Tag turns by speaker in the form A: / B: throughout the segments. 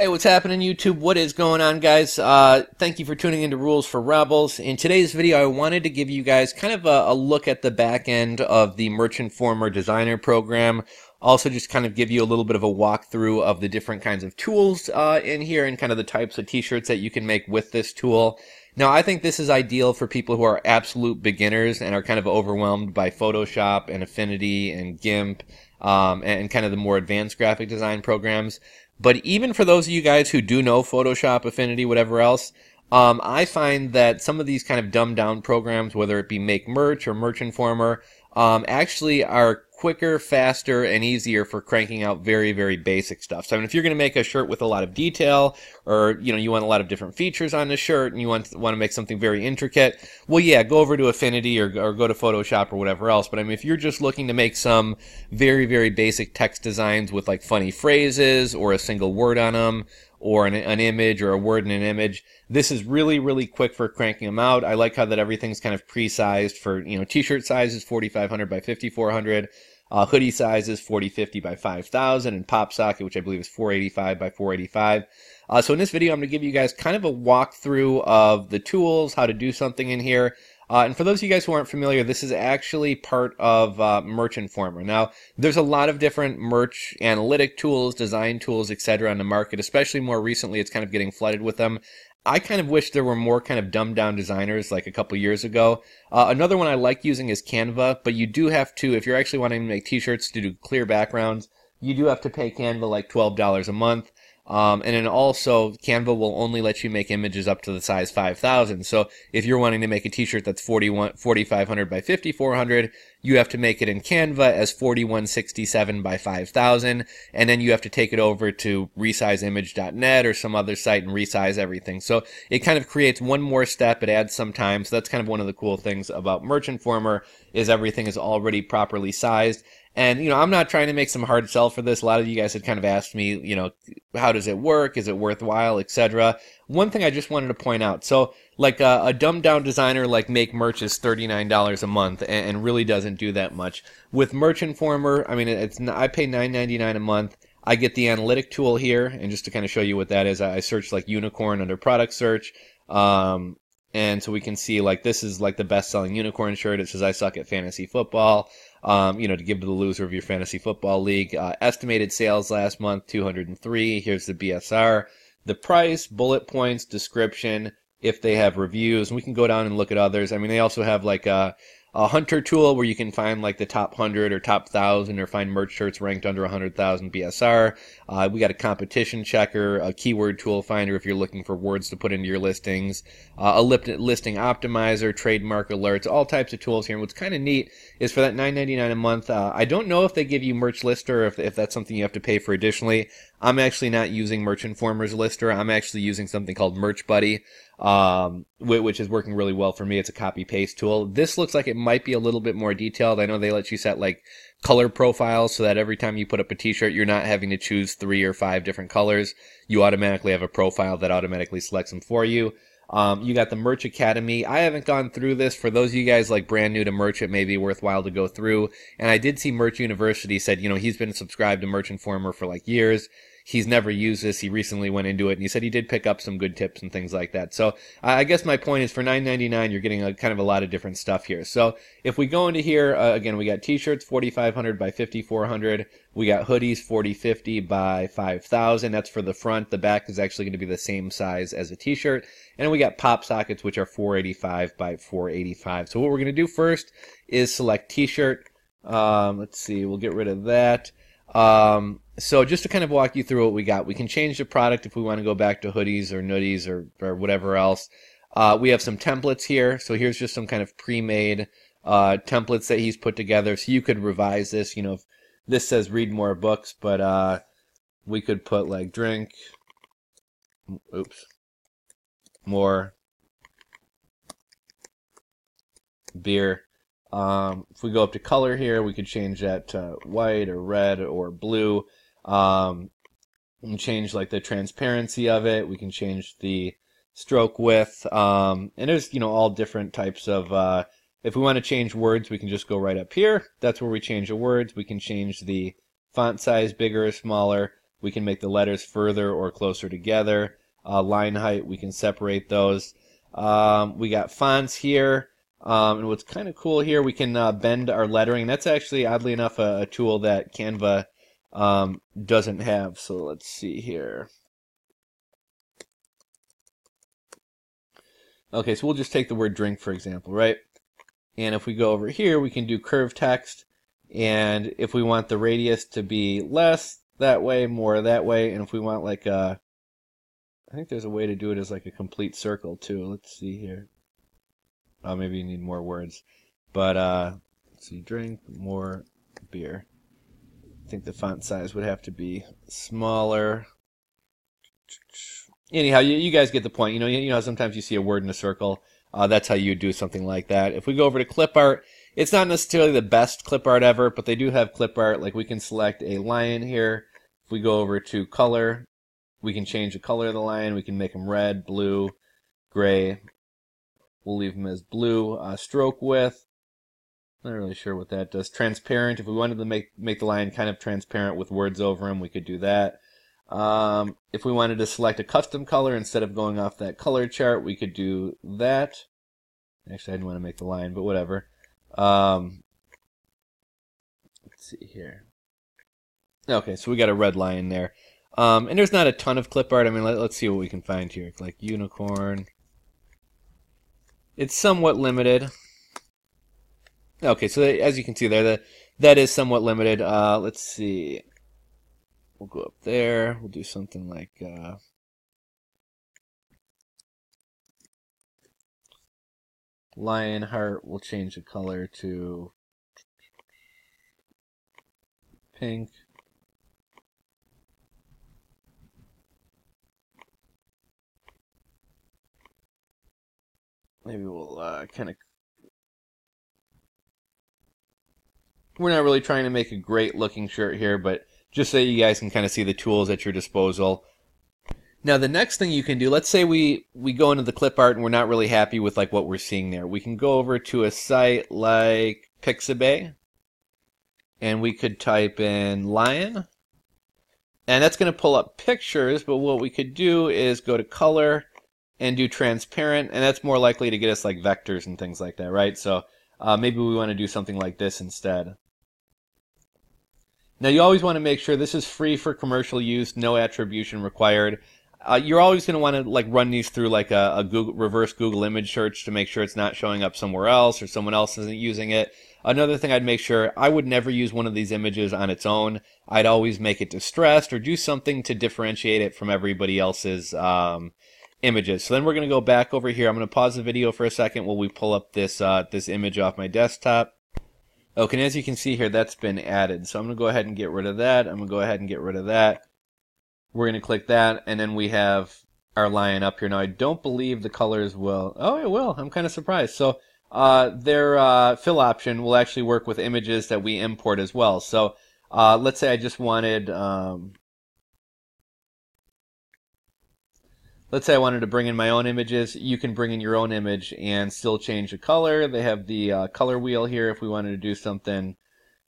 A: Hey, what's happening, YouTube? What is going on, guys? Thank you for tuning into Rules for Rebels. In today's video, I wanted to give you guys kind of a look at the back end of the Merchant Former Designer program. Also, just kind of give you a little bit of a walkthrough of the different kinds of tools in here and kind of the types of t-shirts that you can make with this tool. Now, I think this is ideal for people who are absolute beginners and are kind of overwhelmed by Photoshop and Affinity and GIMP and kind of the more advanced graphic design programs. But even for those of you guys who do know Photoshop, Affinity, whatever else, I find that some of these kind of dumbed down programs, whether it be Make Merch or Merchant Former, actually are quicker, faster, and easier for cranking out very, very basic stuff. So I mean, if you're going to make a shirt with a lot of detail, or you want a lot of different features on the shirt, and you want to make something very intricate, well, yeah, go over to Affinity or go to Photoshop or whatever else. But I mean, if you're just looking to make some very, very basic text designs with like funny phrases or a single word on them, or an image or a word in an image, this is really, really quick for cranking them out. I like how that everything's kind of pre-sized for, t-shirt size is 4,500 by 5,400. Hoodie size is 4050 by 5000, and pop socket, which I believe is 485 by 485. So in this video, I'm going to give you guys kind of a walkthrough of the tools, how to do something in here. And for those of you guys who aren't familiar, this is actually part of Merchant Former. Now, there's a lot of different merch analytic tools, design tools, etc. on the market, especially more recently, it's kind of getting flooded with them. I kind of wish there were more kind of dumbed down designers like a couple years ago. Another one I like using is Canva, but you do have to, if you're actually wanting to make t-shirts to do clear backgrounds, you do have to pay Canva like $12 a month. And then also, Canva will only let you make images up to the size 5,000. So if you're wanting to make a t-shirt that's 4,500 by 5,400, you have to make it in Canva as 4,167 by 5,000. And then you have to take it over to resizeimage.net or some other site and resize everything. So it kind of creates one more step. It adds some time. So that's kind of one of the cool things about Merchant Former is everything is already properly sized. And, I'm not trying to make some hard sell for this. A lot of you guys had kind of asked me, how does it work? Is it worthwhile, etc. One thing I just wanted to point out. So, like a dumbed down designer like Make Merch is $39 a month and really doesn't do that much. With Merchant Former, I mean, I pay $9.99 a month. I get the analytic tool here, and just to kind of show you what that is, I searched like unicorn under product search. And so we can see like this is like the best-selling unicorn shirt. It says I suck at fantasy football. To give to the loser of your fantasy football league. Estimated sales last month, 203. Here's the BSR. The price, bullet points, description, if they have reviews. And we can go down and look at others. I mean, they also have like a hunter tool where you can find like the top 100 or top 1,000 or find merch shirts ranked under 100,000 BSR. We got a competition checker, a keyword tool finder if you're looking for words to put into your listings, a listing optimizer, trademark alerts, all types of tools here. And what's kind of neat is for that $9.99 a month, I don't know if they give you Merch Lister or if that's something you have to pay for additionally. I'm actually not using Merchant Former's Lister. I'm actually using something called Merch Buddy, which is working really well for me. It's a copy-paste tool. This looks like it might be a little bit more detailed. I know they let you set like color profiles so that every time you put up a t-shirt, you're not having to choose 3 or 5 different colors. You automatically have a profile that automatically selects them for you. You got the Merch Academy. I haven't gone through this. For those of you guys like brand new to merch, it may be worthwhile to go through. And I did see Merch University said, he's been subscribed to Merchant Former for like years. He's never used this. He recently went into it, and he said he did pick up some good tips and things like that. So I guess my point is for $9.99, you're getting kind of a lot of different stuff here. So if we go into here, again, we got t-shirts 4,500 by 5,400. We got hoodies 4,050 by 5,000. That's for the front. The back is actually going to be the same size as a t-shirt. And we got pop sockets, which are 485 by 485. So what we're going to do first is select t-shirt. Let's see, we'll get rid of that. So just to kind of walk you through what we got, we can change the product if we want to go back to hoodies or nuddies or whatever else. We have some templates here. So here's just some kind of pre-made templates that he's put together. So you could revise this, if this says read more books, but we could put like drink, more beer. If we go up to color here, we could change that to white or red or blue. And change like the transparency of it. We can change the stroke width. And there's, all different types of, if we want to change words, we can just go right up here. That's where we change the words. We can change the font size bigger or smaller. we can make the letters further or closer together. Line height, we can separate those. We got fonts here. And what's kind of cool here, we can bend our lettering. That's actually, oddly enough, a tool that Canva doesn't have. So let's see here. Okay, so we'll just take the word drink, for example, right? And if we go over here, we can do curved text. And if we want the radius to be less that way, more that way, and if we want like a, I think there's a way to do it as like a complete circle too. Let's see here. Oh, maybe you need more words. But let's see, drink more beer. I think the font size would have to be smaller. Anyhow, you guys get the point. You know, sometimes you see a word in a circle. That's how you do something like that. If we go over to clip art, it's not necessarily the best clip art ever, but they do have clip art. Like we can select a lion here. If we go over to color, we can change the color of the lion. We can make them red, blue, gray. We'll leave them as blue. Stroke width, not really sure what that does. Transparent, if we wanted to make the lion kind of transparent with words over him, we could do that. If we wanted to select a custom color instead of going off that color chart, we could do that. Actually, I didn't want to make the lion, but whatever. Let's see here. Okay, so we got a red lion there. And there's not a ton of clip art. I mean, let's see what we can find here. Like unicorn. It's somewhat limited. Okay, so as you can see there, that is somewhat limited. Let's see. We'll go up there. We'll do something like lion heart. We'll change the color to pink. Maybe we'll kind of... We're not really trying to make a great looking shirt here, but just so you guys can kind of see the tools at your disposal. Now the next thing you can do, let's say we go into the clip art and we're not really happy with like what we're seeing there. We can go over to a site like Pixabay and we could type in lion. And that's going to pull up pictures, but what we could do is go to color and do transparent, and that's more likely to get us like vectors and things like that, right? So maybe we want to do something like this instead. Now you always want to make sure this is free for commercial use, no attribution required. You're always going to want to like run these through like a reverse Google image search to make sure it's not showing up somewhere else or someone else isn't using it. Another thing I'd make sure, I would never use one of these images on its own. I'd always make it distressed or do something to differentiate it from everybody else's images. So then we're going to go back over here. I'm going to pause the video for a second while we pull up this this image off my desktop. Okay, and as you can see here, that's been added. So I'm going to go ahead and get rid of that. I'm going to go ahead and get rid of that. We're going to click that, and then we have our lion up here. Now, I don't believe the colors will... Oh, it will. I'm kind of surprised. So their fill option will actually work with images that we import as well. So let's say I just wanted... Let's say I wanted to bring in my own images. You can bring in your own image and still change the color. They have the color wheel here if we wanted to do something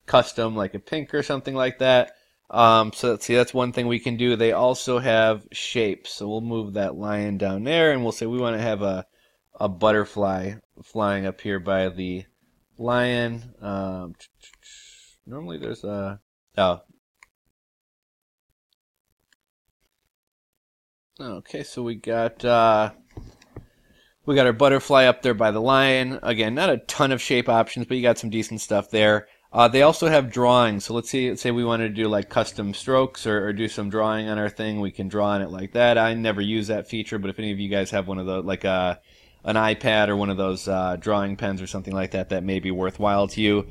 A: custom like a pink or something like that. So let's see, that's one thing we can do. They also have shapes. So we'll move that lion down there and we'll say we want to have a butterfly flying up here by the lion. Normally there's a... Oh. Okay, so we got our butterfly up there by the lion. Again, not a ton of shape options, but you got some decent stuff there. They also have drawings. So let's say we wanted to do like custom strokes or do some drawing on our thing. We can draw on it like that. I never use that feature, but if any of you guys have one of those, like an iPad or one of those drawing pens or something like that, that may be worthwhile to you.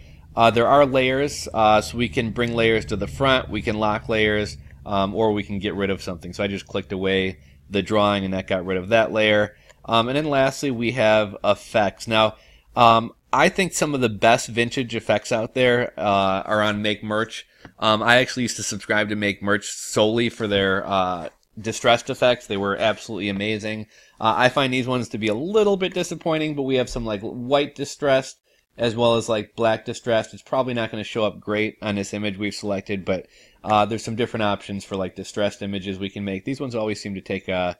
A: There are layers, so we can bring layers to the front. We can lock layers. Or we can get rid of something. So I just clicked away the drawing and that got rid of that layer. And then lastly, we have effects. Now, I think some of the best vintage effects out there are on Make Merch. I actually used to subscribe to Make Merch solely for their distressed effects. They were absolutely amazing. I find these ones to be a little bit disappointing, but we have some like white distressed, as well as like black distressed. It's probably not going to show up great on this image we've selected, but there's some different options for like distressed images we can make. These ones always seem to take a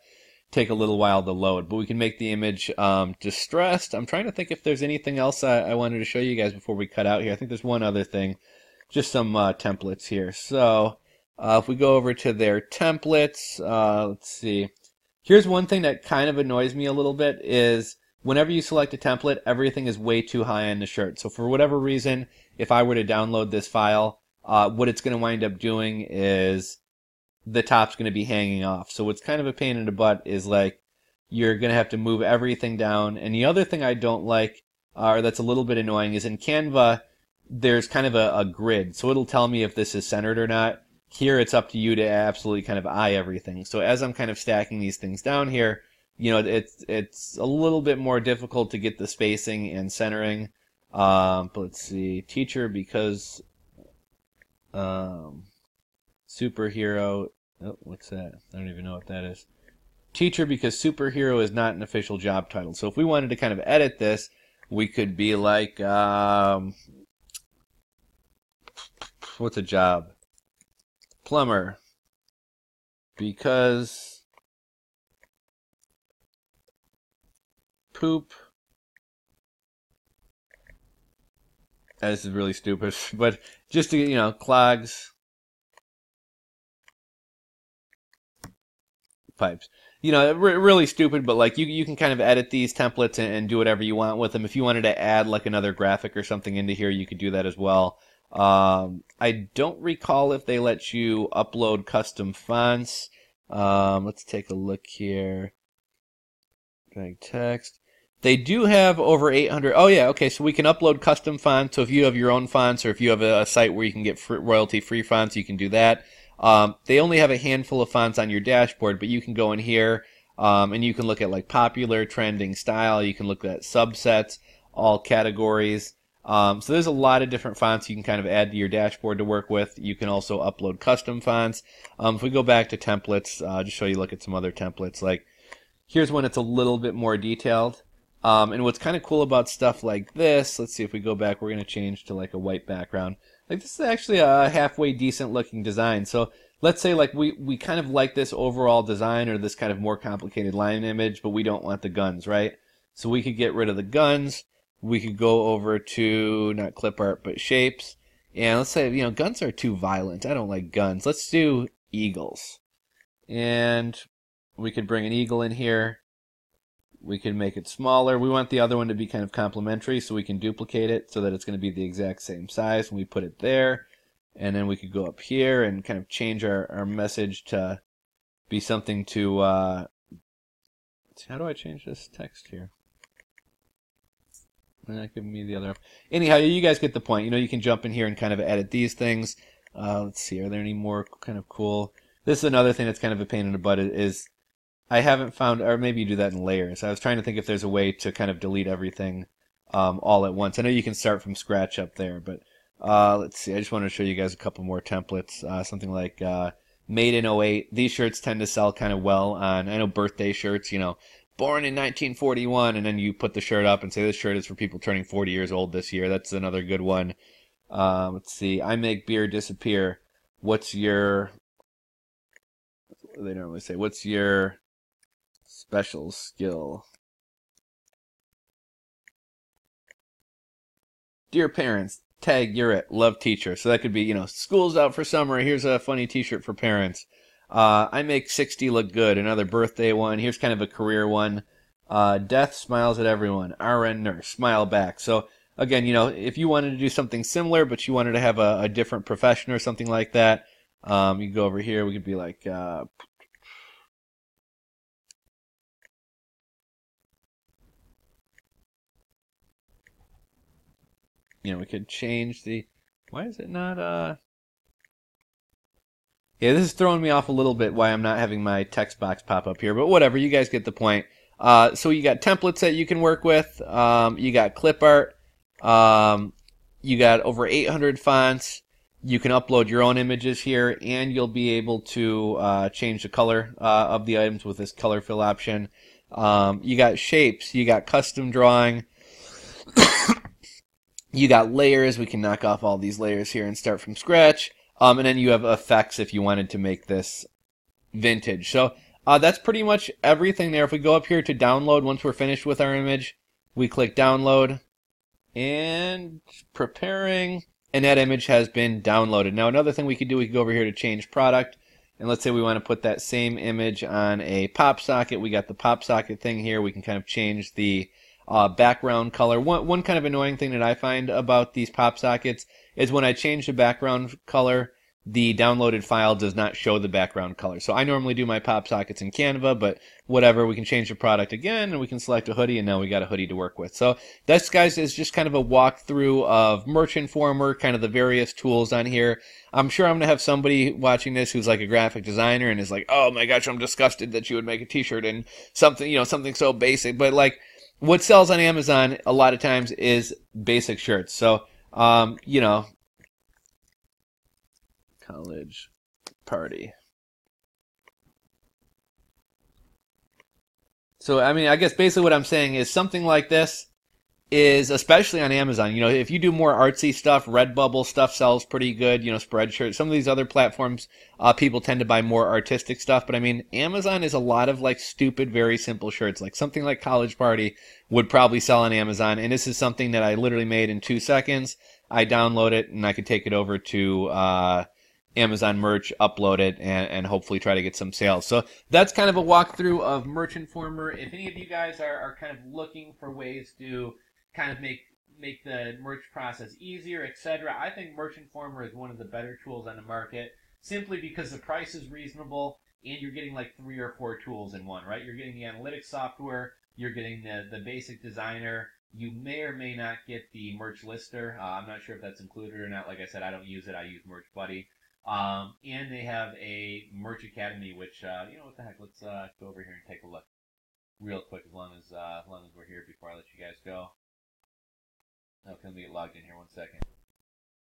A: little while to load, but we can make the image distressed. I'm trying to think if there's anything else I wanted to show you guys before we cut out here. I think there's one other thing, just some templates here. So if we go over to their templates, let's see. Here's one thing that kind of annoys me a little bit is whenever you select a template, everything is way too high on the shirt. So for whatever reason, if I were to download this file, what it's going to wind up doing is the top's going to be hanging off. So what's kind of a pain in the butt is like you're going to have to move everything down. And the other thing I don't like, or that's a little bit annoying, is in Canva, there's kind of a grid. So it'll tell me if this is centered or not. Here it's up to you to absolutely kind of eye everything. So as I'm kind of stacking these things down here, you know, it's a little bit more difficult to get the spacing and centering. But let's see, teacher because superhero. Oh, what's that? I don't even know what that is. Teacher because superhero is not an official job title. So if we wanted to kind of edit this, we could be like, what's a job? Plumber. Because poop. This is really stupid, but just to, you know, clogs. Pipes. You know, really stupid, but like you can kind of edit these templates and do whatever you want with them. If you wanted to add like another graphic or something into here, you could do that as well. I don't recall if they let you upload custom fonts. Let's take a look here. Drag text. They do have over 800. Oh yeah, okay. So we can upload custom fonts. So if you have your own fonts, or if you have a site where you can get royalty-free fonts, you can do that. They only have a handful of fonts on your dashboard, but you can go in here and you can look at like popular, trending, style. You can look at subsets, all categories. So there's a lot of different fonts you can kind of add to your dashboard to work with. You can also upload custom fonts. If we go back to templates, just show you look at some other templates. Like here's one that's a little bit more detailed. And what's kind of cool about stuff like this, let's see if we go back, we're going to change to like a white background. Like this is actually a halfway decent looking design. So let's say like we kind of like this overall design or this kind of more complicated line image, but we don't want the guns, right? So we could get rid of the guns. We could go over to not clip art but shapes. And let's say, you know, guns are too violent. I don't like guns. Let's do eagles. And we could bring an eagle in here. We can make it smaller. We want the other one to be kind of complementary, so we can duplicate it so that it's going to be the exact same size when we put it there. And then we could go up here and kind of change our message to be something to... how do I change this text here? They're not giving me the other... Anyhow, you guys get the point. You know, you can jump in here and kind of edit these things. Let's see, are there any more kind of cool... This is another thing that's kind of a pain in the butt is... I haven't found, or maybe you do that in layers. I was trying to think if there's a way to kind of delete everything all at once. I know you can start from scratch up there, but let's see. I just wanted to show you guys a couple more templates. Something like made in '08. These shirts tend to sell kind of well on, I know, birthday shirts, you know, born in 1941, and then you put the shirt up and say this shirt is for people turning 40 years old this year. That's another good one. Let's see. I make beer disappear. What's your... What do they normally say? What's your... special skill? Dear parents, tag you're it, love teacher. So that could be, you know, school's out for summer. Here's a funny t-shirt for parents. I make 60 look good. Another birthday one. Here's kind of a career one. Death smiles at everyone. RN nurse, smile back. So again, you know, if you wanted to do something similar, but you wanted to have a different profession or something like that, you go over here. We could be like, you know, we could change the... Why is it not... Yeah, this is throwing me off a little bit why I'm not having my text box pop up here, but whatever, you guys get the point. So you got templates that you can work with. You got clip art. You got over 800 fonts. You can upload your own images here, and you'll be able to change the color of the items with this color fill option. You got shapes. You got custom drawing. You got layers. We can knock off all these layers here and start from scratch. And then you have effects if you wanted to make this vintage. So that's pretty much everything there. If we go up here to download, once we're finished with our image, we click download and preparing, and that image has been downloaded. Now another thing we could do, we could go over here to change product, and let's say we want to put that same image on a pop socket. We got the pop socket thing here. We can kind of change the background color. One kind of annoying thing that I find about these pop sockets is when I change the background color, the downloaded file does not show the background color. So I normally do my pop sockets in Canva, but whatever, we can change the product again, and we can select a hoodie, and now we got a hoodie to work with. So this, guys, is just kind of a walkthrough of Merch Informer, kind of the various tools on here. I'm sure I'm going to have somebody watching this who's like a graphic designer and is like, oh my gosh, I'm disgusted that you would make a t-shirt and something, you know, something so basic. But like, what sells on Amazon a lot of times is basic shirts. So, you know, college party. So, I mean, I guess basically what I'm saying is something like this is, especially on Amazon, you know, if you do more artsy stuff, Redbubble stuff sells pretty good, you know, Spreadshirt. Some of these other platforms, people tend to buy more artistic stuff. But I mean, Amazon is a lot of like stupid, very simple shirts. Like something like College Party would probably sell on Amazon. And this is something that I literally made in 2 seconds. I download it and I could take it over to, Amazon merch, upload it, and hopefully try to get some sales. So that's kind of a walkthrough of Merch Informer. If any of you guys are kind of looking for ways to kind of make the merch process easier, etc., I think Merch Informer is one of the better tools on the market, simply because the price is reasonable and you're getting like 3 or 4 tools in one, right? You're getting the analytics software, you're getting the basic designer. You may or may not get the merch lister. I'm not sure if that's included or not. Like I said, I don't use it. I use Merch Buddy. And they have a Merch Academy, which, you know, what the heck, let's go over here and take a look real quick, as long as we're here before I let you guys go. Okay, let me get logged in here 1 second.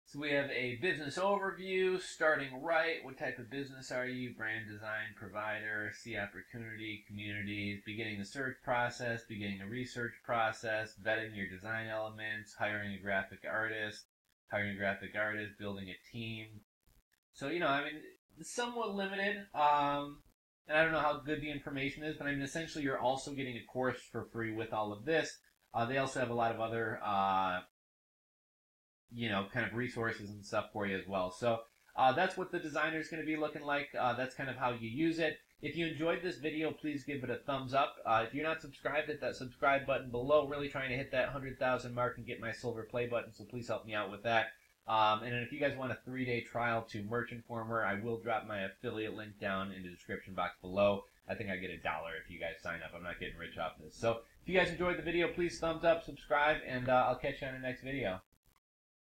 A: So we have a business overview, starting right. What type of business are you? Brand design, provider, see opportunity, communities, beginning the search process, beginning the research process, vetting your design elements, hiring a graphic artist, building a team. So, you know, I mean, it's somewhat limited, and I don't know how good the information is, but I mean, essentially you're also getting a course for free with all of this. They also have a lot of other, you know, kind of resources and stuff for you as well. So that's what the designer is going to be looking like. That's kind of how you use it. If you enjoyed this video, please give it a thumbs up. If you're not subscribed, hit that subscribe button below. Really trying to hit that 100,000 mark and get my silver play button, so please help me out with that. And then if you guys want a 3-day trial to Merch Informer, I will drop my affiliate link down in the description box below. I think I get $1 if you guys sign up. I'm not getting rich off this. So if you guys enjoyed the video, please thumbs up, subscribe, and I'll catch you on the next video.